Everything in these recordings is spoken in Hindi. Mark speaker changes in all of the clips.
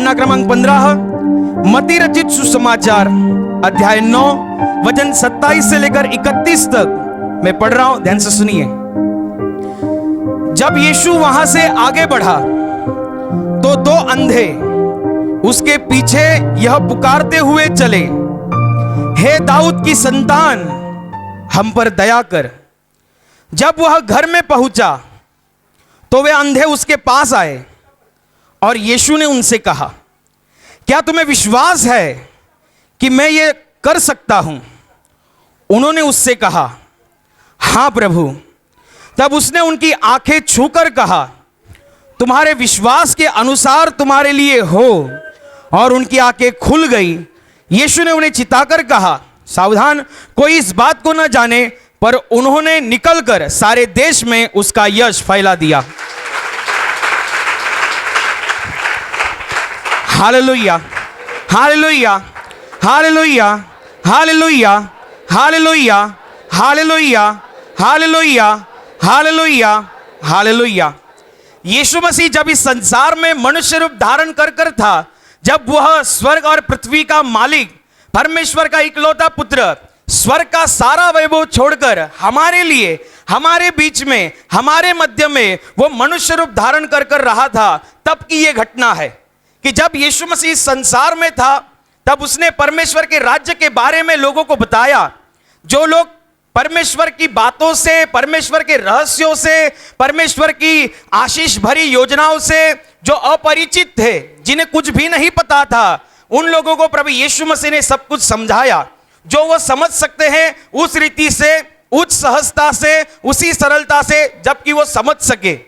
Speaker 1: पन्ना क्रमांक 15, मत्ती रचित सुसमाचार अध्याय 9 वचन 27 से लेकर 31 तक मैं पढ़ रहा हूं, ध्यान से सुनिए। जब यीशु वहां से आगे बढ़ा तो दो अंधे उसके पीछे यह पुकारते हुए चले, हे दाऊद की संतान, हम पर दया कर। जब वह घर में पहुंचा तो वे अंधे उसके पास आए और यीशु ने उनसे कहा, क्या तुम्हें विश्वास है कि मैं ये कर सकता हूं? उन्होंने उससे कहा, हां प्रभु। तब उसने उनकी आंखें छूकर कहा, तुम्हारे विश्वास के अनुसार तुम्हारे लिए हो। और उनकी आंखें खुल गई। यीशु ने उन्हें चिताकर कहा, सावधान, कोई इस बात को न जाने, पर उन्होंने निकलकर सारे देश में उसका यश फैला दिया। Hallelujah, hallelujah, hallelujah, hallelujah, hallelujah, hallelujah, hallelujah, hallelujah, hallelujah. यीशु मसीह जब इस संसार में मनुष्य रूप धारण कर था, जब वह स्वर्ग और पृथ्वी का मालिक, परमेश्वर का इकलौता पुत्र, स्वर्ग का सारा वैभव छोड़कर हमारे लिए, हमारे बीच में, हमारे मध्य में वो मनुष्य रूप धारण कर रहा था, तब की ये घटना है कि जब यीशु मसीह संसार में था, तब उसने परमेश्वर के राज्य के बारे में लोगों को बताया। जो लोग परमेश्वर की बातों से, परमेश्वर के रहस्यों से, परमेश्वर की आशीष भरी योजनाओं से जो अपरिचित थे, जिन्हें कुछ भी नहीं पता था, उन लोगों को प्रभु यीशु मसीह ने सब कुछ समझाया। जो वो समझ सकते हैं उस रीति से, उच्च सहजता से, उसी सरलता से, जबकि वो समझ सके।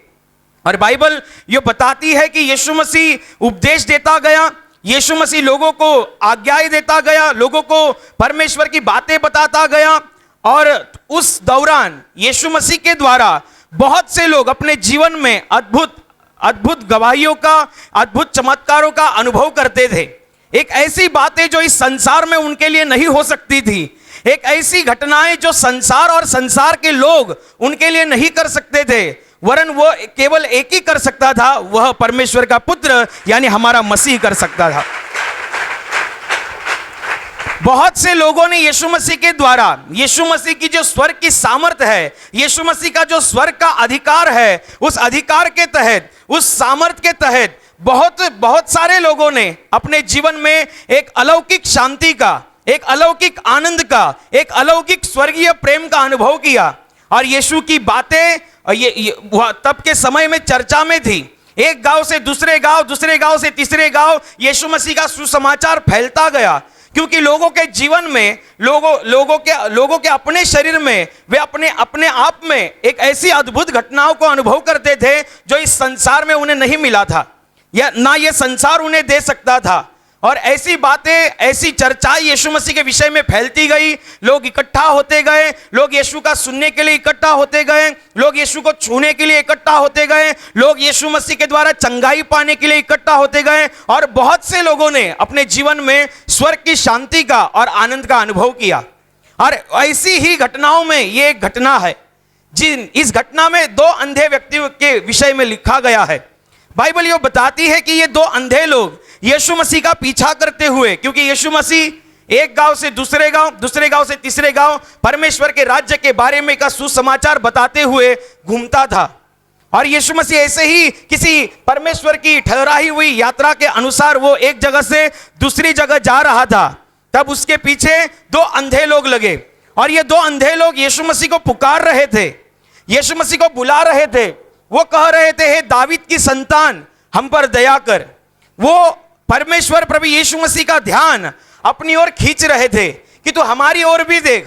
Speaker 1: और बाइबल ये बताती है कि यीशु मसीह उपदेश देता गया, यीशु मसीह लोगों को आज्ञाएं देता गया, लोगों को परमेश्वर की बातें बताता गया। और उस दौरान यीशु मसीह के द्वारा बहुत से लोग अपने जीवन में अद्भुत अद्भुत गवाहियों का, अद्भुत चमत्कारों का अनुभव करते थे। एक ऐसी बातें जो इस संसार में उनके लिए नहीं हो सकती थी, एक ऐसी घटनाएं जो संसार और संसार के लोग उनके लिए नहीं कर सकते थे, वरन वो केवल एक ही कर सकता था, वह परमेश्वर का पुत्र यानी हमारा मसीह कर सकता था। बहुत से लोगों ने यीशु मसीह के द्वारा, यीशु मसीह की जो स्वर्ग की सामर्थ है, यीशु मसीह का जो स्वर्ग का अधिकार है, उस अधिकार के तहत, उस सामर्थ के तहत बहुत सारे लोगों ने अपने जीवन में एक अलौकिक शांति का, एक अलौकिक आनंद का, एक अलौकिक स्वर्गीय प्रेम का अनुभव किया। और यीशु की बातें तब के समय में चर्चा में थी। एक गांव से दूसरे गांव, दूसरे गांव से तीसरे गांव यीशु मसीह का सुसमाचार फैलता गया, क्योंकि लोगों के जीवन में, लोगों के अपने शरीर में, वे अपने आप में एक ऐसी अद्भुत घटनाओं को अनुभव करते थे जो इस संसार में उन्हें नहीं मिला था, या ना ये संसार उन्हें दे सकता था। और ऐसी बातें, ऐसी चर्चाएं यीशु मसीह के विषय में फैलती गई। लोग इकट्ठा होते गए, लोग यीशु का सुनने के लिए इकट्ठा होते गए, लोग यीशु को छूने के लिए इकट्ठा होते गए, लोग यीशु मसीह के द्वारा चंगाई पाने के लिए इकट्ठा होते गए। और बहुत से लोगों ने अपने जीवन में स्वर्ग की शांति का और आनंद का अनुभव किया। और ऐसी ही घटनाओं में ये एक घटना है, इस घटना में दो अंधे व्यक्तियों के विषय में लिखा गया है। बाइबल ये बताती है कि ये दो अंधे लोग यीशु मसीह का पीछा करते हुए, क्योंकि यीशु मसीह एक गांव से दूसरे गांव, दूसरे गांव से तीसरे गांव परमेश्वर के राज्य के बारे में का सुसमाचार बताते हुए घूमता था। और यीशु मसीह ऐसे ही किसी परमेश्वर की ठहराई हुई यात्रा के अनुसार वो एक जगह से दूसरी जगह जा रहा था। तब उसके पीछे दो अंधे लोग लगे, और ये दो अंधे लोग यीशु मसीह को पुकार रहे थे, यीशु मसीह को बुला रहे थे। वो कह रहे थे, हे दाऊद की संतान, हम पर दया कर। वो परमेश्वर प्रभु यीशु मसीह का ध्यान अपनी ओर खींच रहे थे कि तू हमारी ओर भी देख,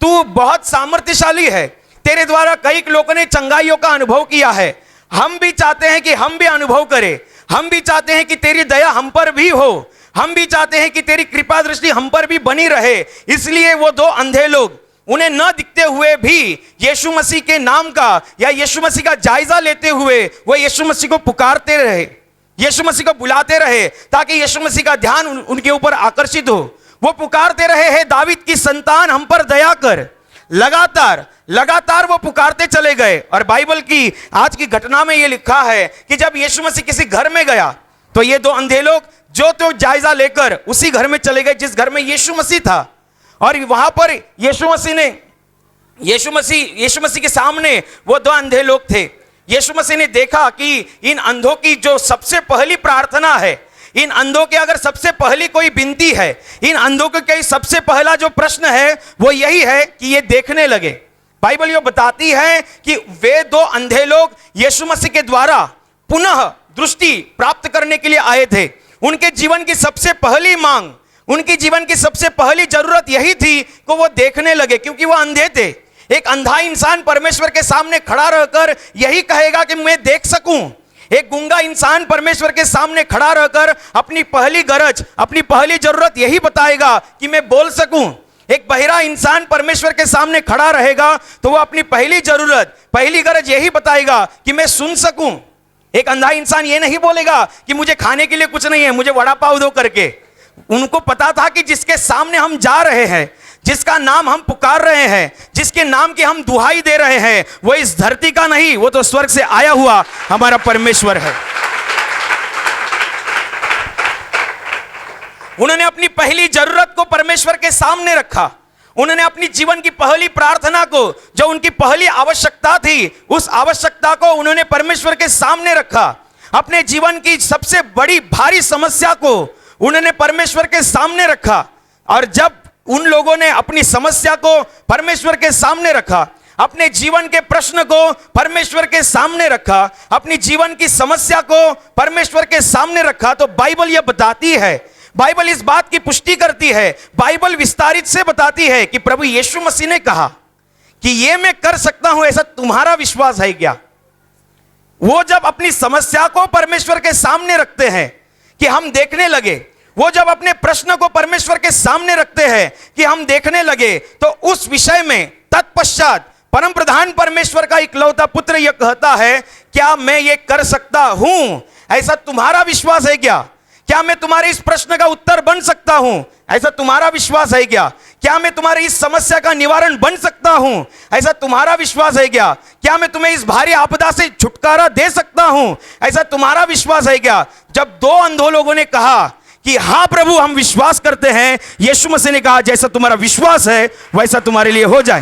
Speaker 1: तू बहुत सामर्थ्यशाली है, तेरे द्वारा कई लोगों ने चंगाइयों का अनुभव किया है। हम भी चाहते हैं कि हम भी अनुभव करें, हम भी चाहते हैं कि तेरी दया हम पर भी हो, हम भी चाहते हैं कि तेरी कृपा दृष्टि हम पर भी बनी रहे। इसलिए वो दो अंधे लोग, उन्हें न दिखते हुए भी यीशु मसीह के नाम का या यीशु मसीह का जायजा लेते हुए वो यीशु मसीह को पुकारते रहे, यीशु मसीह को बुलाते रहे, ताकि यीशु मसीह का ध्यान उनके ऊपर आकर्षित हो। वो पुकारते रहे, हे दाऊद की संतान, हम पर दया कर। लगातार वो पुकारते चले गए। और बाइबल की आज की घटना में ये लिखा है कि जब यीशु मसीह किसी घर में गया तो ये दो अंधे लोग जो तो जायजा लेकर उसी घर में चले गए जिस घर में यीशु मसीह था। और वहां पर यीशु मसीह के सामने वो दो अंधे लोग थे। यीशु मसीह ने देखा कि इन अंधों की जो सबसे पहली प्रार्थना है, इन अंधों के अगर सबसे पहली कोई विनती है, इन अंधों के सबसे पहला जो प्रश्न है वो यही है कि ये देखने लगे। बाइबल ये बताती है कि वे दो अंधे लोग यीशु मसीह के द्वारा पुनः दृष्टि प्राप्त करने के लिए आए थे। उनके जीवन की सबसे पहली मांग, उनकी जीवन की सबसे पहली जरूरत यही थी कि वो देखने लगे, क्योंकि वो अंधे थे। एक अंधा इंसान परमेश्वर के सामने खड़ा रहकर यही कहेगा कि मैं देख सकूं। एक गूंगा इंसान परमेश्वर के सामने खड़ा रहकर अपनी पहली गरज, अपनी पहली जरूरत यही बताएगा कि मैं बोल सकूं। एक बहिरा इंसान परमेश्वर के सामने खड़ा रहेगा तो वो अपनी पहली जरूरत, पहली गरज यही बताएगा कि मैं सुन सकूं। एक अंधा इंसान ये नहीं बोलेगा कि मुझे खाने के लिए कुछ नहीं है, मुझे वड़ा पाव दो करके। उनको पता था कि जिसके सामने हम जा रहे हैं, जिसका नाम हम पुकार रहे हैं, जिसके नाम की हम दुहाई दे रहे हैं, वो इस धरती का नहीं, वो तो स्वर्ग से आया हुआ हमारा परमेश्वर है। उन्होंने अपनी पहली जरूरत को परमेश्वर के सामने रखा। उन्होंने अपनी जीवन की पहली प्रार्थना को, जो उनकी पहली आवश्यकता थी, उस आवश्यकता को उन्होंने परमेश्वर के सामने रखा। अपने जीवन की सबसे बड़ी भारी समस्या को उन्होंने परमेश्वर के सामने रखा। और जब उन लोगों ने अपनी समस्या को परमेश्वर के सामने रखा, अपने जीवन के प्रश्न को परमेश्वर के सामने रखा, अपनी जीवन की समस्या को परमेश्वर के सामने रखा, तो बाइबल यह बताती है, बाइबल इस बात की पुष्टि करती है, बाइबल विस्तारित से बताती है कि प्रभु यीशु मसीह ने कहा कि ये मैं कर सकता हूं, ऐसा तुम्हारा विश्वास है क्या? वो जब अपनी समस्या को परमेश्वर के सामने रखते हैं कि हम देखने लगे, वो जब अपने प्रश्न को परमेश्वर के सामने रखते हैं कि हम देखने लगे, तो उस विषय में तत्पश्चात परम प्रधान परमेश्वर का इकलौता पुत्र यह कहता है, क्या मैं ये कर सकता हूं, ऐसा तुम्हारा विश्वास है क्या? क्या मैं तुम्हारे इस प्रश्न का उत्तर बन सकता हूं, ऐसा तुम्हारा विश्वास है क्या? क्या मैं तुम्हारी इस समस्या का निवारण बन सकता हूं, ऐसा तुम्हारा विश्वास है क्या? क्या मैं तुम्हें इस भारी आपदा से छुटकारा दे सकता हूं, ऐसा तुम्हारा विश्वास है क्या? जब दो अंधों लोगों ने कहा कि हां प्रभु हम विश्वास करते हैं, यीशु मसीह ने कहा जैसा तुम्हारा विश्वास है वैसा तुम्हारे लिए हो जाए।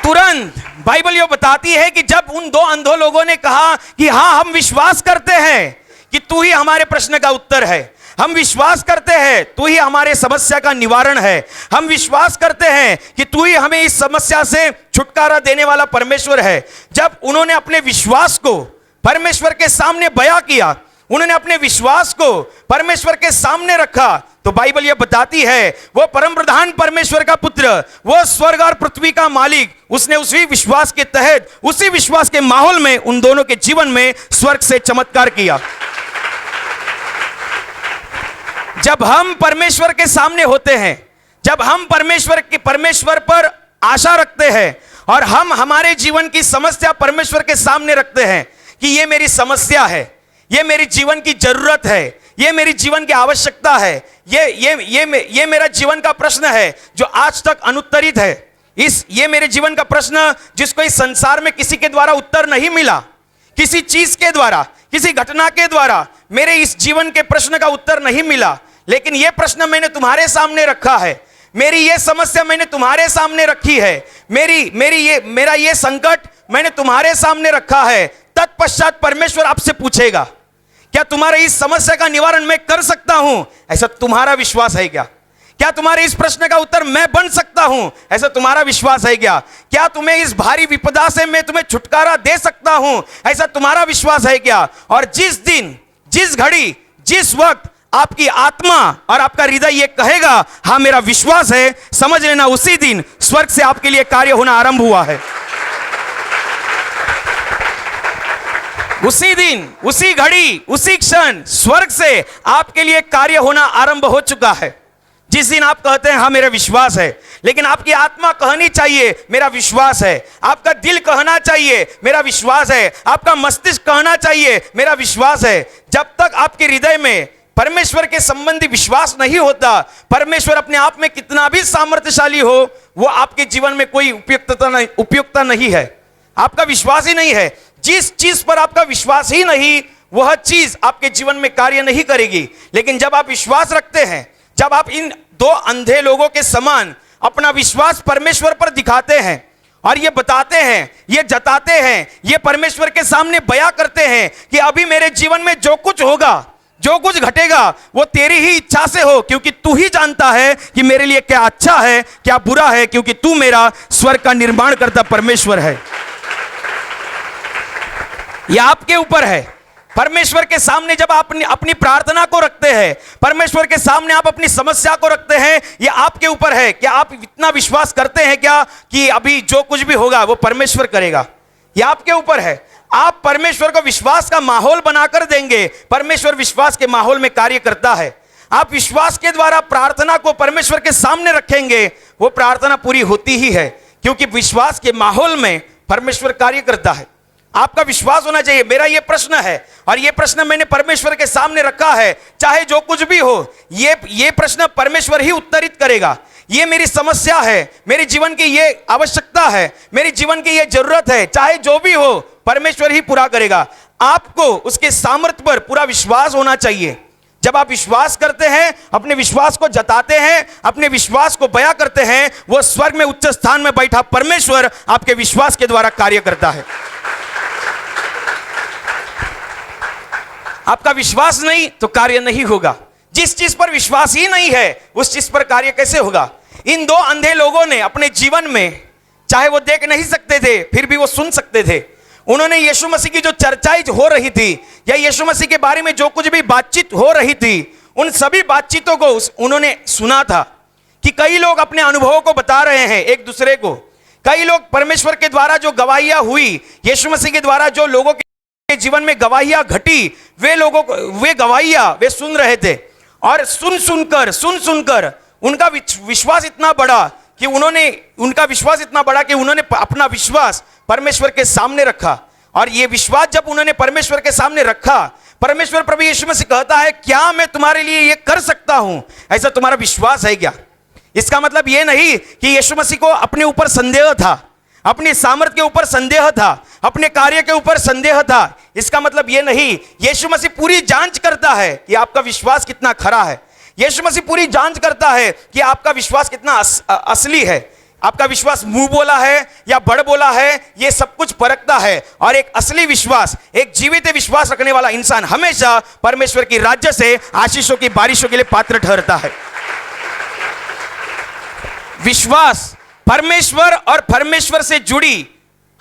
Speaker 1: तुरंत बाइबल ये बताती है कि जब उन दो अंधों लोगों ने कहा कि हां हम विश्वास करते हैं कि तू ही हमारे प्रश्न का उत्तर है, हम विश्वास करते हैं तू ही हमारे समस्या का निवारण है, हम विश्वास करते हैं कि तू ही हमें इस समस्या से छुटकारा देने वाला परमेश्वर है। जब उन्होंने अपने विश्वास को परमेश्वर के सामने बयां किया, उन्होंने अपने विश्वास को परमेश्वर के सामने रखा, तो बाइबल यह बताती है वो परम प्रधान परमेश्वर का पुत्र, वो स्वर्ग और पृथ्वी का मालिक, उसने उसी विश्वास के तहत, उसी विश्वास के माहौल में उन दोनों के जीवन में स्वर्ग से चमत्कार किया। जब हम परमेश्वर के सामने होते हैं, जब हम परमेश्वर पर आशा रखते हैं और हम हमारे जीवन की समस्या परमेश्वर के सामने रखते हैं कि ये मेरी समस्या है, ये मेरी जीवन की जरूरत है, ये मेरी जीवन की आवश्यकता है, ये मेरा जीवन का प्रश्न है जो आज तक अनुत्तरित है, ये मेरे जीवन का प्रश्न जिसको इस संसार में किसी के द्वारा उत्तर नहीं मिला, किसी चीज के द्वारा, किसी घटना के द्वारा मेरे इस जीवन के प्रश्न का उत्तर नहीं मिला, लेकिन ये प्रश्न मैंने तुम्हारे सामने रखा है, मेरी ये समस्या मैंने तुम्हारे सामने रखी है, मेरा ये संकट मैंने तुम्हारे सामने रखा है। तत्पश्चात परमेश्वर आपसे पूछेगा क्या तुम्हारे इस समस्या का निवारण मैं कर सकता हूं, ऐसा तुम्हारा विश्वास है क्या? क्या तुम्हारे इस प्रश्न का उत्तर मैं बन सकता हूं, ऐसा तुम्हारा विश्वास है क्या? क्या तुम्हें इस भारी विपदा से मैं तुम्हें छुटकारा दे सकता हूं, ऐसा तुम्हारा विश्वास है क्या? और जिस दिन, जिस घड़ी, जिस वक्त आपकी आत्मा और आपका हृदय ये कहेगा हाँ मेरा विश्वास है, समझ लेना उसी दिन स्वर्ग से आपके लिए कार्य होना आरंभ हुआ है। उसी दिन, उसी घड़ी, उसी क्षण स्वर्ग से आपके लिए कार्य होना आरंभ हो चुका है। जिस दिन आप कहते हैं हाँ मेरा विश्वास है, लेकिन आपकी आत्मा कहनी चाहिए मेरा विश्वास है, आपका दिल कहना चाहिए मेरा विश्वास है, आपका मस्तिष्क कहना चाहिए मेरा विश्वास है। जब तक आपके हृदय में परमेश्वर के संबंधी विश्वास नहीं होता, परमेश्वर अपने आप में कितना भी सामर्थ्यशाली हो, वो आपके जीवन में कोई उपयुक्तता नहीं है, आपका विश्वास ही नहीं है। जिस चीज पर आपका विश्वास ही नहीं, वह चीज आपके जीवन में कार्य नहीं करेगी। लेकिन जब आप विश्वास रखते हैं, जब आप इन दो अंधे लोगों के समान अपना विश्वास परमेश्वर पर दिखाते हैं और ये बताते हैं, ये जताते हैं, ये परमेश्वर के सामने बयां करते हैं कि अभी मेरे जीवन में जो कुछ होगा, जो कुछ घटेगा, वो तेरी ही इच्छा से हो, क्योंकि तू ही जानता है कि मेरे लिए क्या अच्छा है, क्या बुरा है, क्योंकि तू मेरा स्वर्ग का निर्माण करता परमेश्वर है। यह आपके ऊपर है। परमेश्वर के सामने जब आप अपनी प्रार्थना को रखते हैं, परमेश्वर के सामने आप अपनी समस्या को रखते हैं, यह आपके ऊपर है। क्या आप इतना विश्वास करते हैं क्या कि अभी जो कुछ भी होगा वो परमेश्वर करेगा? यह आपके ऊपर है। आप परमेश्वर को विश्वास का माहौल बनाकर देंगे, परमेश्वर विश्वास के माहौल में कार्य करता है। आप विश्वास के द्वारा प्रार्थना को परमेश्वर के सामने रखेंगे, वो प्रार्थना पूरी होती ही है, क्योंकि विश्वास के माहौल में परमेश्वर कार्य करता है। आपका विश्वास होना चाहिए। मेरा यह प्रश्न है और यह प्रश्न मैंने परमेश्वर के सामने रखा है, चाहे जो कुछ भी हो, ये प्रश्न परमेश्वर ही उत्तरित करेगा। ये मेरी समस्या है, मेरे जीवन की ये आवश्यकता है, मेरी जीवन की ये जरूरत है, चाहे जो भी हो परमेश्वर ही पूरा करेगा। आपको उसके सामर्थ्य पर पूरा विश्वास होना चाहिए। जब आप विश्वास करते हैं, अपने विश्वास को जताते हैं, अपने विश्वास को बयां करते हैं, वो स्वर्ग में उच्च स्थान में बैठा परमेश्वर आपके विश्वास के द्वारा कार्य करता है। आपका विश्वास नहीं तो कार्य नहीं होगा। जिस चीज पर विश्वास ही नहीं है, उस चीज पर कार्य कैसे होगा? इन दो अंधे लोगों ने अपने जीवन में, चाहे वो देख नहीं सकते थे, फिर भी वो सुन सकते थे। उन्होंने यीशु मसीह की जो चर्चाएं हो रही थी या यीशु मसीह के बारे में जो कुछ भी बातचीत हो रही थी, उन सभी बातचीतों को उन्होंने सुना था कि कई लोग अपने अनुभवों को बता रहे हैं एक दूसरे को। कई लोग परमेश्वर के द्वारा जो गवाहियां हुई, यीशु मसीह के द्वारा जो लोगों के जीवन में गवाहियां घटी, वे गवाहियां वे सुन रहे थे। और सुन सुनकर उनका विश्वास इतना बढ़ा कि उन्होंने अपना विश्वास परमेश्वर के सामने रखा। और ये विश्वास जब उन्होंने परमेश्वर के सामने रखा, परमेश्वर प्रभु यीशु मसीह कहता है, क्या मैं तुम्हारे लिए ये कर सकता हूं? ऐसा तुम्हारा विश्वास है क्या? इसका मतलब ये नहीं कि यीशु मसीह को अपने ऊपर संदेह था, अपने सामर्थ्य के ऊपर संदेह था, अपने कार्य के ऊपर संदेह था। इसका मतलब यह नहीं। यीशु मसीह पूरी जांच करता है कि आपका विश्वास कितना खरा है। यीशु मसीह पूरी जांच करता है कि आपका विश्वास कितना असली है। आपका विश्वास मुंह बोला है या बड़ बोला है, यह सब कुछ परखता है। और एक असली विश्वास, एक जीवित विश्वास रखने वाला इंसान हमेशा परमेश्वर की राज्य से आशीषों की बारिशों के लिए पात्र ठहरता है। विश्वास, परमेश्वर और परमेश्वर से जुड़ी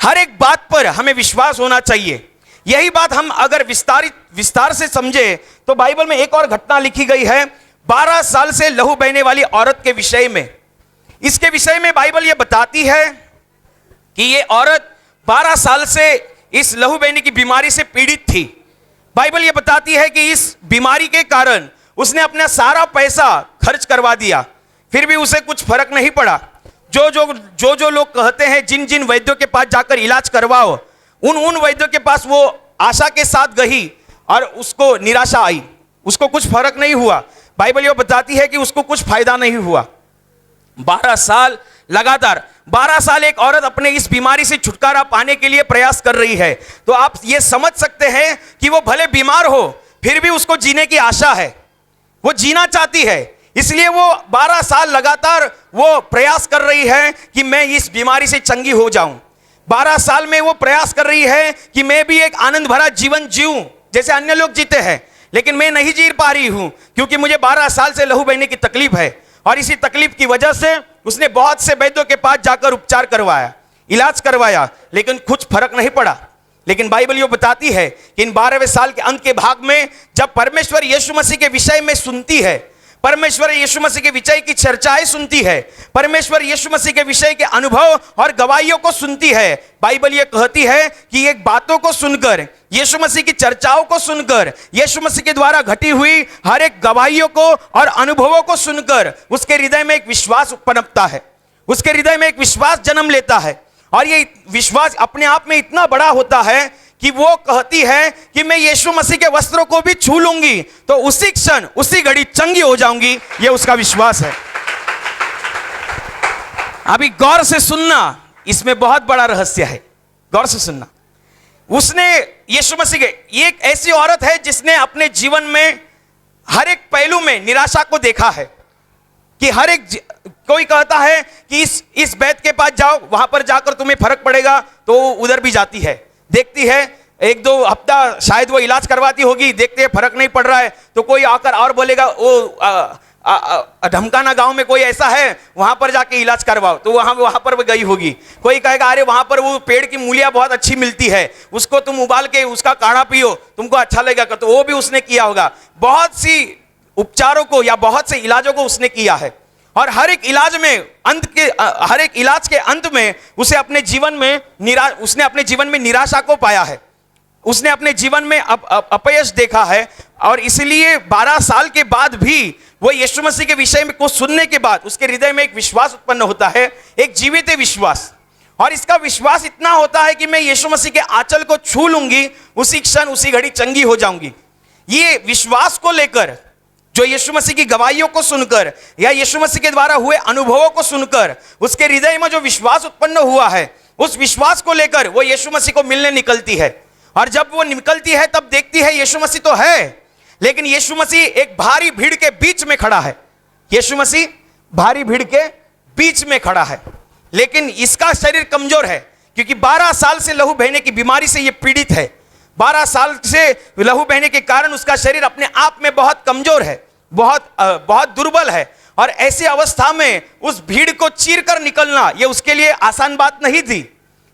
Speaker 1: हर एक बात पर हमें विश्वास होना चाहिए। यही बात हम अगर विस्तार से समझे तो बाइबल में एक और घटना लिखी गई है 12 साल से लहू बहने वाली औरत के विषय में। इसके विषय में बाइबल यह बताती है कि यह औरत 12 साल से इस लहू बहने की बीमारी से पीड़ित थी। बाइबल यह बताती है कि इस बीमारी के कारण उसने अपना सारा पैसा खर्च करवा दिया, फिर भी उसे कुछ फर्क नहीं पड़ा। जो लोग कहते हैं जिन वैद्यों के पास जाकर इलाज करवाओ, उन वैद्यों के पास वो आशा के साथ गई और उसको निराशा आई, उसको कुछ फर्क नहीं हुआ। बाइबल ये बताती है कि उसको कुछ फायदा नहीं हुआ। 12 साल लगातार 12 साल एक औरत अपने इस बीमारी से छुटकारा पाने के लिए प्रयास कर रही है। तो आप ये समझ सकते हैं कि वो भले बीमार हो, फिर भी उसको जीने की आशा है, वो जीना चाहती है। इसलिए वो 12 साल लगातार वो प्रयास कर रही है कि मैं इस बीमारी से चंगी हो जाऊं। 12 साल में वो प्रयास कर रही है कि मैं भी एक आनंद भरा जीवन जीऊं जैसे अन्य लोग जीते हैं, लेकिन मैं नहीं जी पा रही हूं क्योंकि मुझे 12 साल से लहू बहने की तकलीफ है। और इसी तकलीफ की वजह से उसने बहुत से वैद्यों के पास जाकर उपचार करवाया, इलाज करवाया, लेकिन कुछ फर्क नहीं पड़ा। लेकिन बाइबल ये बताती है कि इन 12वें साल के अंत के भाग में जब परमेश्वर यीशु मसीह के विषय में सुनती है, परमेश्वर यीशु मसीह के विषय की चर्चाएं सुनती है, परमेश्वर यीशु मसीह के विषय के अनुभव और गवाहियों को सुनती है, बाइबल ये कहती है कि ये बातों को सुनकर, यीशु मसीह की चर्चाओं को सुनकर, यीशु मसीह के द्वारा घटी हुई हर एक गवाहियों को और अनुभवों को सुनकर उसके हृदय में एक विश्वास पनपता है, उसके हृदय में एक विश्वास जन्म लेता है। और ये विश्वास अपने आप में इतना बड़ा होता है कि वो कहती है कि मैं यीशु मसीह के वस्त्रों को भी छू लूंगी तो उसी क्षण उसी घड़ी चंगी हो जाऊंगी। ये उसका विश्वास है। अभी गौर से सुनना, इसमें बहुत बड़ा रहस्य है, गौर से सुनना। उसने यीशु मसीह के, ये एक ऐसी औरत है जिसने अपने जीवन में हर एक पहलू में निराशा को देखा है। कि हर एक कोई कहता है कि इस वैद्य के पास जाओ, वहां पर जाकर तुम्हें फर्क पड़ेगा, तो उधर भी जाती है, देखती है, एक दो हफ्ता शायद वो इलाज करवाती होगी, देखते हैं फर्क नहीं पड़ रहा है, तो कोई आकर और बोलेगा वो ढमकाना गांव में कोई ऐसा है, वहां पर जाके इलाज करवाओ, तो वहां पर वो गई होगी। कोई कहेगा अरे वहां पर वो पेड़ की मूलियां बहुत अच्छी मिलती है, उसको तुम उबाल के उसका काढ़ा पियो, तुमको अच्छा लगेगा, तो वो भी उसने किया होगा। बहुत सी उपचारों को या बहुत से इलाजों को उसने किया है, और हर एक इलाज के अंत में उसने अपने जीवन में निराशा को पाया है, उसने अपने जीवन में अपयश देखा है। और इसलिए 12 साल के बाद भी वो यीशु मसीह के विषय में को सुनने के बाद उसके हृदय में एक विश्वास उत्पन्न होता है, एक जीवित विश्वास। और इसका विश्वास इतना होता है कि मैं यीशु मसीह के आंचल को छू लूंगी, उसी क्षण उसी घड़ी चंगी हो जाऊंगी। ये विश्वास को लेकर, जो यीशु मसीह की गवाहियों को सुनकर या यीशु मसीह के द्वारा हुए अनुभवों को सुनकर उसके हृदय में जो विश्वास उत्पन्न हुआ है, उस विश्वास को लेकर वो यीशु मसीह को मिलने निकलती है। और जब वो निकलती है तब देखती है यीशु मसीह तो है, लेकिन यीशु मसीह एक भारी भीड़ के बीच में खड़ा है। यीशु मसीह भारी भीड़ के बीच में खड़ा है, लेकिन इसका शरीर कमजोर है, क्योंकि 12 साल से लहू बहने की बीमारी से ये पीड़ित है। 12 साल से लहू बहने के कारण उसका शरीर अपने आप में बहुत कमजोर है, बहुत दुर्बल है। और ऐसी अवस्था में उस भीड़ को चीर कर निकलना ये उसके लिए आसान बात नहीं थी।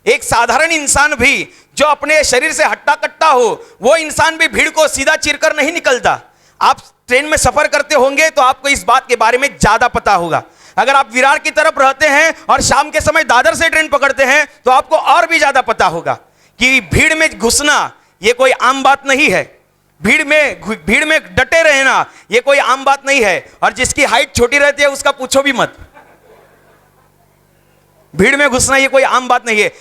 Speaker 1: एक साधारण इंसान भी जो अपने शरीर से हट्टा कट्टा हो, वो इंसान भी भीड़ को सीधा चीरकर नहीं निकलता। आप ट्रेन में सफर करते होंगे तो आपको इस बात के बारे में ज्यादा पता होगा। अगर आप विरार की तरफ रहते हैं और शाम के समय दादर से ट्रेन पकड़ते हैं तो आपको और भी ज्यादा पता होगा कि भीड़ में घुसना ये कोई आम बात नहीं है। भीड़ में डटे रहना ये कोई आम बात नहीं है। और जिसकी हाइट छोटी रहती है उसका पूछो भी मत। भीड़ में घुसना ये कोई आम बात नहीं है।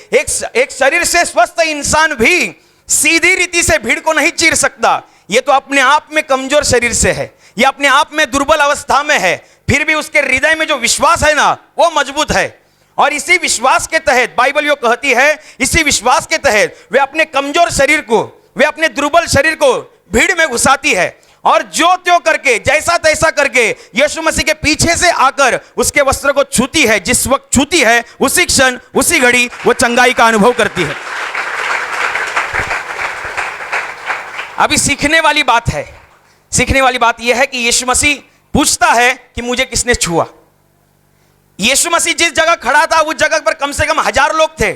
Speaker 1: एक शरीर से स्वस्थ इंसान भी सीधी रीति से भीड़ को नहीं चीर सकता। ये तो अपने आप में कमजोर शरीर से है, ये अपने आप में दुर्बल अवस्था में है, फिर भी उसके हृदय में जो विश्वास है ना वो मजबूत है। और इसी विश्वास के तहत बाइबल यो कहती है, इसी विश्वास के तहत वे अपने कमजोर शरीर को, वे अपने दुर्बल शरीर को भीड़ में घुसाती है, और जो त्यों करके जैसा तैसा करके यीशु मसीह के पीछे से आकर उसके वस्त्र को छूती है। जिस वक्त छूती है उसी क्षण उसी घड़ी वो चंगाई का अनुभव करती है। अभी सीखने वाली बात है, सीखने वाली बात यह है कि यीशु मसीह पूछता है कि मुझे किसने छुआ। यीशु मसीह जिस जगह खड़ा था उस जगह पर कम से कम 1000 लोग थे।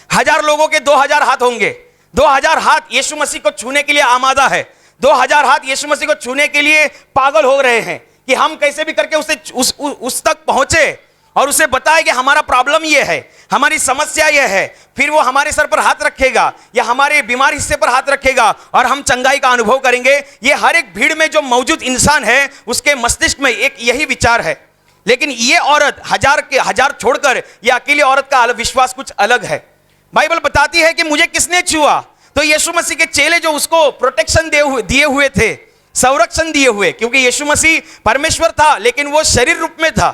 Speaker 1: 1000 लोगों के 2000 हाथ होंगे। 2000 हाथ यीशु मसीह को छूने के लिए आमादा है। 2000 हाथ यीशु मसीह को छूने के लिए पागल हो रहे हैं कि हम कैसे भी करके उस तक पहुंचे और उसे बताए कि हमारा प्रॉब्लम यह है, हमारी समस्या यह है। फिर वो हमारे सर पर हाथ रखेगा या हमारे बीमार हिस्से पर हाथ रखेगा और हम चंगाई का अनुभव करेंगे। ये हर एक भीड़ में जो मौजूद इंसान है उसके मस्तिष्क में एक यही विचार है। लेकिन ये औरत 1000 छोड़कर ये अकेली औरत का विश्वास कुछ अलग है। बाइबल बताती है कि मुझे किसने छुआ, तो यीशु मसीह के चेले जो उसको प्रोटेक्शन दिए हुए थे, संरक्षण दिए हुए, क्योंकि यीशु मसीह परमेश्वर था लेकिन वो शरीर रूप में था,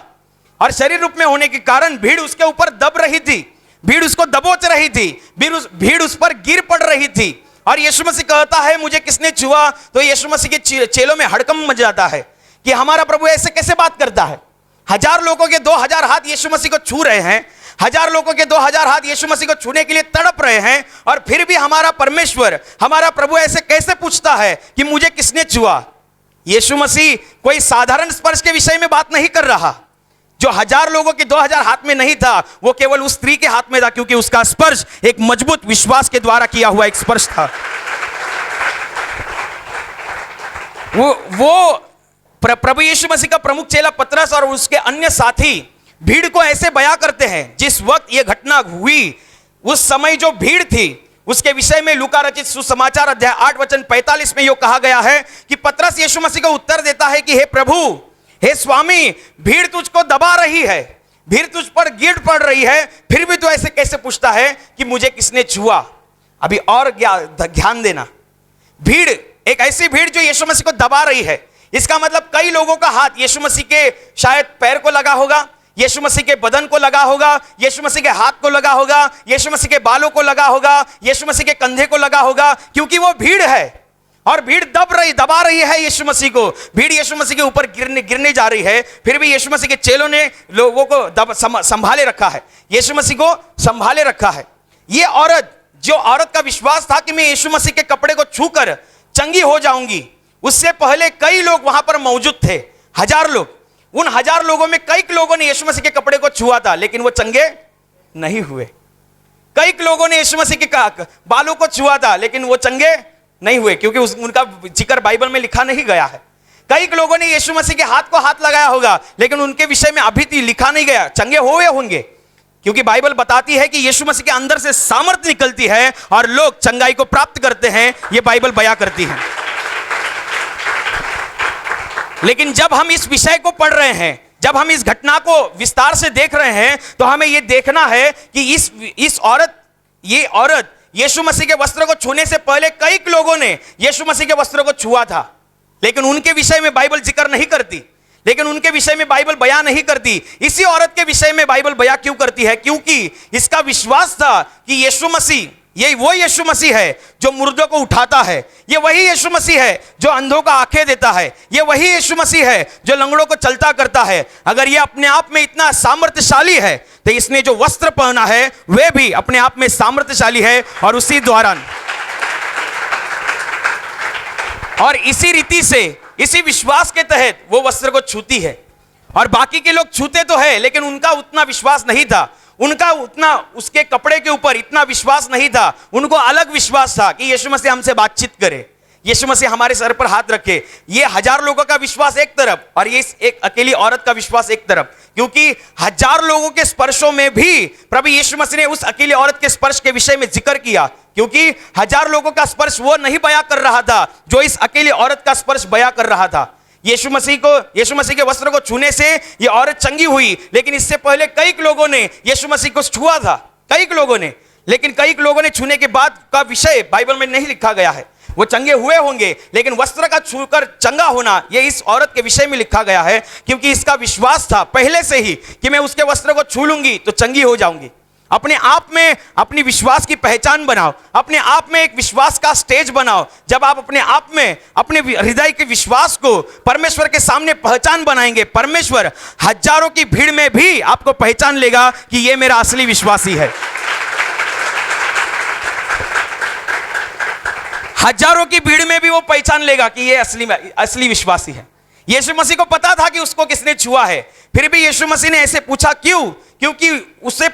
Speaker 1: और शरीर रूप में होने के कारण भीड़ उसके ऊपर दब रही थी, भीड़ उसको दबोच रही थी, भीड़ उस पर गिर पड़ रही थी। और यीशु मसीह कहता है मुझे किसने छुआ, तो यीशु मसीह के चेलों में हड़कंप मच जाता है कि हमारा प्रभु ऐसे कैसे बात करता है। 1000 लोगों के 2000 हाथ यीशु मसीह को छू रहे हैं, 1000 लोगों के 2000 हाथ यीशु मसीह को छूने के लिए तड़प रहे हैं, और फिर भी हमारा परमेश्वर, हमारा प्रभु ऐसे कैसे पूछता है कि मुझे किसने छुआ। यीशु मसीह कोई साधारण स्पर्श के विषय में बात नहीं कर रहा। जो 1000 लोगों के 2000 हाथ में नहीं था वो केवल उस स्त्री के हाथ में था, क्योंकि उसका स्पर्श एक मजबूत विश्वास के द्वारा किया हुआ एक स्पर्श था। वो प्रभु यीशु मसीह का प्रमुख चेला पतरस और उसके अन्य साथी भीड़ को ऐसे बयां करते हैं। जिस वक्त यह घटना हुई उस समय जो भीड़ थी उसके विषय में लूका रचित सुसमाचार अध्याय 8 वचन 45 में यह कहा गया है कि पतरस यीशु मसीह को उत्तर देता है कि हे प्रभु, हे स्वामी, भीड़ तुझको दबा रही है, भीड़ तुझ पर गिर पड़ रही है, फिर भी तू ऐसे कैसे पूछता है कि मुझे किसने छुआ। अभी और ध्यान देना, भीड़ एक ऐसी भीड़ जो यीशु मसीह को दबा रही है। इसका मतलब कई लोगों का हाथ यीशु मसीह के शायद पैर को लगा होगा, यीशु मसीह के बदन को लगा होगा, यीशु मसीह के हाथ को लगा होगा, यीशु मसीह के बालों को लगा होगा, यीशु मसीह के कंधे को लगा होगा, क्योंकि वो भीड़ है और भीड़ दबा रही है यीशु मसीह को। भीड़ यीशु मसीह के ऊपर गिरने जा रही है, फिर भी यीशु मसीह के चेलों ने लोगों को संभाले रखा है, यीशु मसीह को संभाले रखा है। ये औरत, जो औरत का विश्वास था कि मैं यीशु मसीह के कपड़े को छूकर चंगी हो जाऊंगी, उससे पहले कई लोग वहां पर मौजूद थे, 1000 लोग। उन 1000 लोगों में कई लोगों ने यीशु मसीह के कपड़े को छुआ था, लेकिन वो चंगे नहीं हुए। कई लोगों ने यीशु मसीह के बालों को छुआ था, लेकिन वो चंगे नहीं हुए, क्योंकि उनका जिक्र बाइबल में लिखा नहीं गया है। कई लोगों ने यीशु मसीह के हाथ को हाथ लगाया होगा, लेकिन उनके विषय में अभी तक लिखा नहीं गया चंगे हुए होंगे, क्योंकि बाइबल बताती है कि यीशु मसीह के अंदर से सामर्थ्य निकलती है और लोग चंगाई को प्राप्त करते हैं। यह बाइबल बयां करती है। लेकिन जब हम इस विषय को पढ़ रहे हैं, जब हम इस घटना को विस्तार से देख रहे हैं, तो हमें यह देखना है कि ये औरत यीशु मसीह के वस्त्र को छूने से पहले कई लोगों ने यीशु मसीह के वस्त्र को छुआ था, लेकिन उनके विषय में बाइबल जिक्र नहीं करती, लेकिन उनके विषय में बाइबल बयां नहीं करती। इसी औरत के विषय में बाइबल बयां क्यों करती है? क्योंकि इसका विश्वास था कि यीशु मसीह, ये वो यीशु मसीह है जो मुर्दों को उठाता है, ये वही यीशु मसीह है जो अंधों को आंखें देता है, ये वही यीशु मसीह है जो लंगड़ों को चलता करता है। अगर ये अपने आप में इतना सामर्थ्यशाली है, तो इसने जो वस्त्र पहना है वे भी अपने आप में सामर्थ्यशाली है, और उसी दौरान और इसी रीति से, इसी विश्वास के तहत वो वस्त्र को छूती है। और बाकी के लोग छूते तो है, लेकिन उनका उतना विश्वास नहीं था, उनका उतना उसके कपड़े के ऊपर इतना विश्वास नहीं था। उनको अलग विश्वास था कि यीशु मसीह हमसे बातचीत करे, यीशु मसीह हमारे सर पर हाथ रखे। ये 1000 लोगों का विश्वास एक तरफ, और ये एक अकेली औरत का विश्वास एक तरफ, क्योंकि 1000 लोगों के स्पर्शों में भी प्रभु यीशु मसीह ने उस अकेली औरत के स्पर्श के विषय में जिक्र किया, क्योंकि 1000 लोगों का स्पर्श वो नहीं बयां कर रहा था जो इस अकेली औरत का स्पर्श बयां कर रहा था। यीशु मसीह के वस्त्र को छूने से ये औरत चंगी हुई, लेकिन इससे पहले कई लोगों ने यीशु मसीह को छुआ था, कई लोगों ने, लेकिन कई लोगों ने छूने के बाद का विषय बाइबल में नहीं लिखा गया है। वो चंगे हुए होंगे, लेकिन वस्त्र का छूकर चंगा होना ये इस औरत के विषय में लिखा गया है, क्योंकि इसका विश्वास था पहले से ही कि मैं उसके वस्त्र को छू लूंगी तो चंगी हो जाऊंगी। अपने आप में अपनी विश्वास की पहचान बनाओ, अपने आप में एक विश्वास का स्टेज बनाओ। जब आप अपने आप में अपने हृदय के विश्वास को परमेश्वर के सामने पहचान बनाएंगे, परमेश्वर 1000 की भीड़ में भी आपको पहचान लेगा कि ये मेरा असली विश्वासी है। 1000 की भीड़ में भी वो पहचान लेगा कि ये असली विश्वासी है। यीशु मसीह को पता था कि उसको किसने छुआ है, फिर भी यीशु मसीह ने ऐसे पूछा क्यों? क्योंकि उससे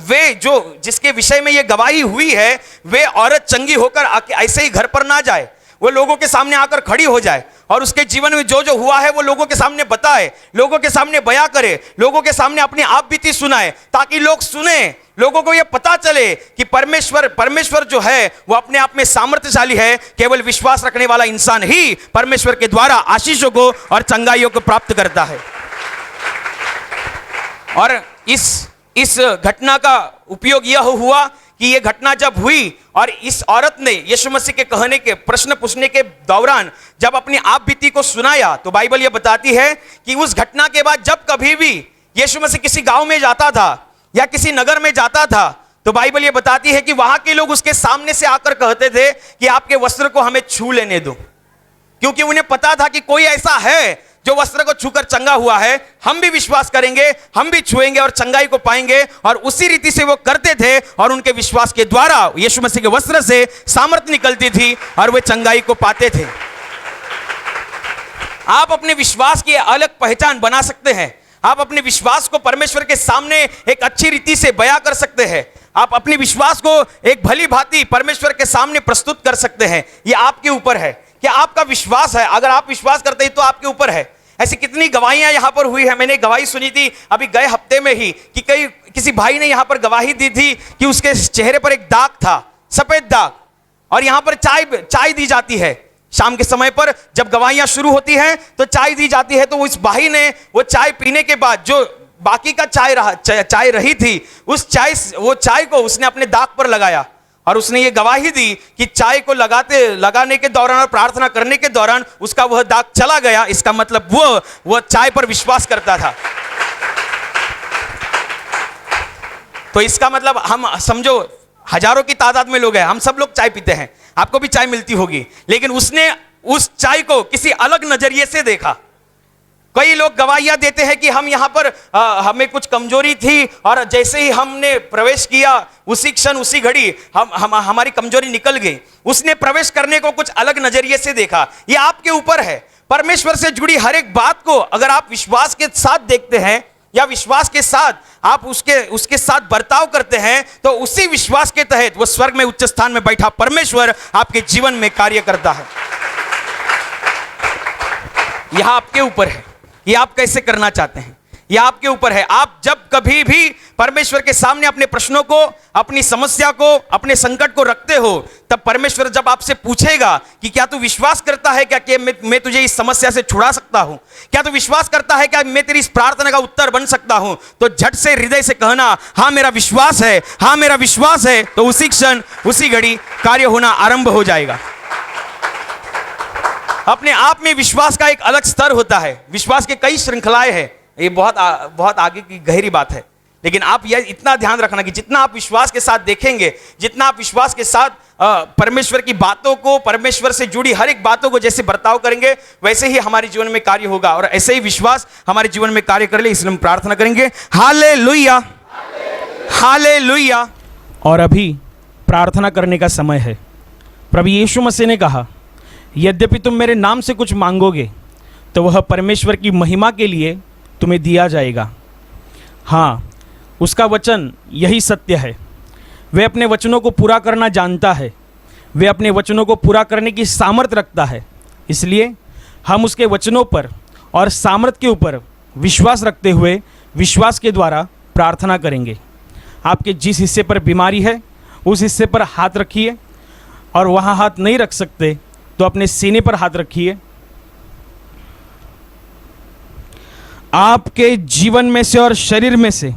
Speaker 1: वे जो जिसके विषय में ये गवाही हुई है, वे औरत चंगी होकर ऐसे ही घर पर ना जाए, वो लोगों के सामने आकर खड़ी हो जाए और उसके जीवन में जो जो हुआ है वो लोगों के सामने बताए, लोगों के सामने बयां करे, लोगों के सामने अपनी आप बीती सुनाए, ताकि लोग सुने, लोगों को यह पता चले कि परमेश्वर जो है वो अपने आप में सामर्थ्यशाली है। केवल विश्वास रखने वाला इंसान ही परमेश्वर के द्वारा आशीषों को और चंगाइयों को प्राप्त करता है। और इस घटना का उपयोग यह हुआ कि यह घटना जब हुई और इस औरत ने यीशु मसीह के कहने के प्रश्न पूछने के दौरान जब अपनी आप बीती को सुनाया, तो बाइबल यह बताती है कि उस घटना के बाद जब कभी भी यीशु मसीह किसी गांव में जाता था या किसी नगर में जाता था, तो बाइबल यह बताती है कि वहां के लोग उसके सामने से आकर कहते थे कि आपके वस्त्र को हमें छू लेने दो, क्योंकि उन्हें पता था कि कोई ऐसा है जो वस्त्र को छूकर चंगा हुआ है, हम भी विश्वास करेंगे, हम भी छुएंगे और चंगाई को पाएंगे। और उसी रीति से वो करते थे और उनके विश्वास के द्वारा यीशु मसीह के वस्त्र से सामर्थ्य निकलती थी और वे चंगाई को पाते थे। आप अपने विश्वास की अलग पहचान बना सकते हैं, आप अपने विश्वास को परमेश्वर के सामने एक अच्छी रीति से बयां कर सकते हैं, आप अपने विश्वास को एक भली भांति परमेश्वर के सामने प्रस्तुत कर सकते हैं। यह आपके ऊपर है कि आपका विश्वास है। अगर आप विश्वास करते हैं तो आपके ऊपर है। ऐसी कितनी गवाहियां यहां पर हुई है। मैंने गवाही सुनी थी अभी गए हफ्ते में ही कि किसी भाई ने यहां पर गवाही दी थी कि उसके चेहरे पर एक दाग था, सफेद दाग, और यहां पर चाय दी जाती है। शाम के समय पर जब गवाहियां शुरू होती हैं तो चाय दी जाती है। तो उस भाई ने वो चाय पीने के बाद जो बाकी का चाय रही थी, वो चाय को उसने अपने दाग पर लगाया और उसने ये गवाही दी कि चाय को लगाने के दौरान और प्रार्थना करने के दौरान उसका वह दाग चला गया। इसका मतलब वो चाय पर विश्वास करता था। तो इसका मतलब हम समझो हजारों की तादाद में लोग हैं, हम सब लोग चाय पीते हैं, आपको भी चाय मिलती होगी, लेकिन उसने उस चाय को किसी अलग नजरिए से देखा। कई लोग गवाहियां देते हैं कि हम यहां पर हमें कुछ कमजोरी थी और जैसे ही हमने प्रवेश किया उसी क्षण उसी घड़ी हमारी कमजोरी निकल गई। उसने प्रवेश करने को कुछ अलग नजरिए से देखा। यह आपके ऊपर है। परमेश्वर से जुड़ी हर एक बात को अगर आप विश्वास के साथ देखते हैं या विश्वास के साथ आप उसके साथ बर्ताव करते हैं, तो उसी विश्वास के तहत वो स्वर्ग में उच्च स्थान में बैठा परमेश्वर आपके जीवन में कार्य करता है। यह आपके ऊपर है, यह आप कैसे करना चाहते हैं, यह आपके ऊपर है। आप जब कभी भी परमेश्वर के सामने अपने प्रश्नों को, अपनी समस्या को, अपने संकट को रखते हो, तब परमेश्वर जब आपसे पूछेगा कि क्या तू विश्वास करता है क्या कि मैं तुझे इस समस्या से छुड़ा सकता हूं, क्या तू विश्वास करता है क्या मैं तेरी इस प्रार्थना का उत्तर बन सकता हूं, तो झट से हृदय से कहना हां मेरा विश्वास है, हां मेरा विश्वास है। तो उसी क्षण उसी घड़ी कार्य होना आरंभ हो जाएगा। अपने आप में विश्वास का एक अलग स्तर होता है। विश्वास के कई श्रृंखलाएं हैं, ये बहुत आगे की गहरी बात है, लेकिन आप यह इतना ध्यान रखना कि जितना आप विश्वास के साथ देखेंगे, जितना आप विश्वास के साथ परमेश्वर की बातों को, परमेश्वर से जुड़ी हर एक बातों को जैसे बर्ताव करेंगे, वैसे ही हमारे जीवन में कार्य होगा और ऐसे ही विश्वास हमारे जीवन में कार्य कर ले। इसलिए हम प्रार्थना करेंगे। Hallelujah, hallelujah. और अभी प्रार्थना करने का समय है। प्रभु यीशु मसीह ने कहा, यद्यपि तुम मेरे नाम से कुछ मांगोगे तो वह परमेश्वर की महिमा के लिए तुम्हें दिया जाएगा। हाँ, उसका वचन यही सत्य है। वह अपने वचनों को पूरा करना जानता है, वह अपने वचनों को पूरा करने की सामर्थ रखता है। इसलिए हम उसके वचनों पर और सामर्थ के ऊपर विश्वास रखते हुए विश्वास के द्वारा प्रार्थना करेंगे। आपके जिस हिस्से पर बीमारी है उस हिस्से पर हाथ रखिए, और वहाँ हाथ नहीं रख सकते तो अपने सीने पर हाथ रखिए। आपके जीवन में से और शरीर में से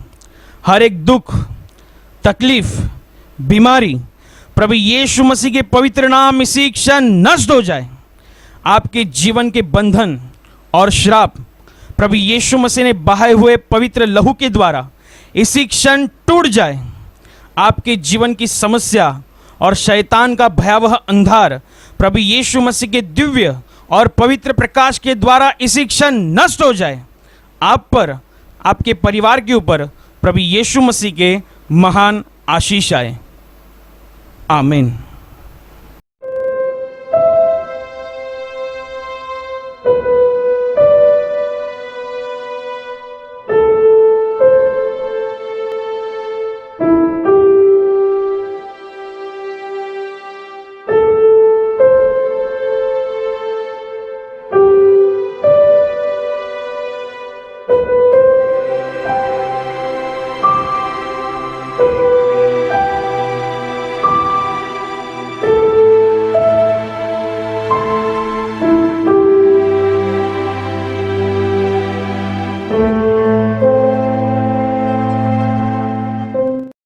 Speaker 1: हर एक दुख, तकलीफ, बीमारी प्रभु यीशु मसीह के पवित्र नाम इसी क्षण नष्ट हो जाए। आपके जीवन के बंधन और श्राप प्रभु यीशु मसीह ने बहाए हुए पवित्र लहू के द्वारा इसी क्षण टूट जाए। आपके जीवन की समस्या और शैतान का भयावह अंधार प्रभु यीशु मसीह के दिव्य और पवित्र प्रकाश के द्वारा इसी क्षण नष्ट हो जाए। आप पर, आपके परिवार के ऊपर प्रभु यीशु मसीह के महान आशीष आए। आमीन।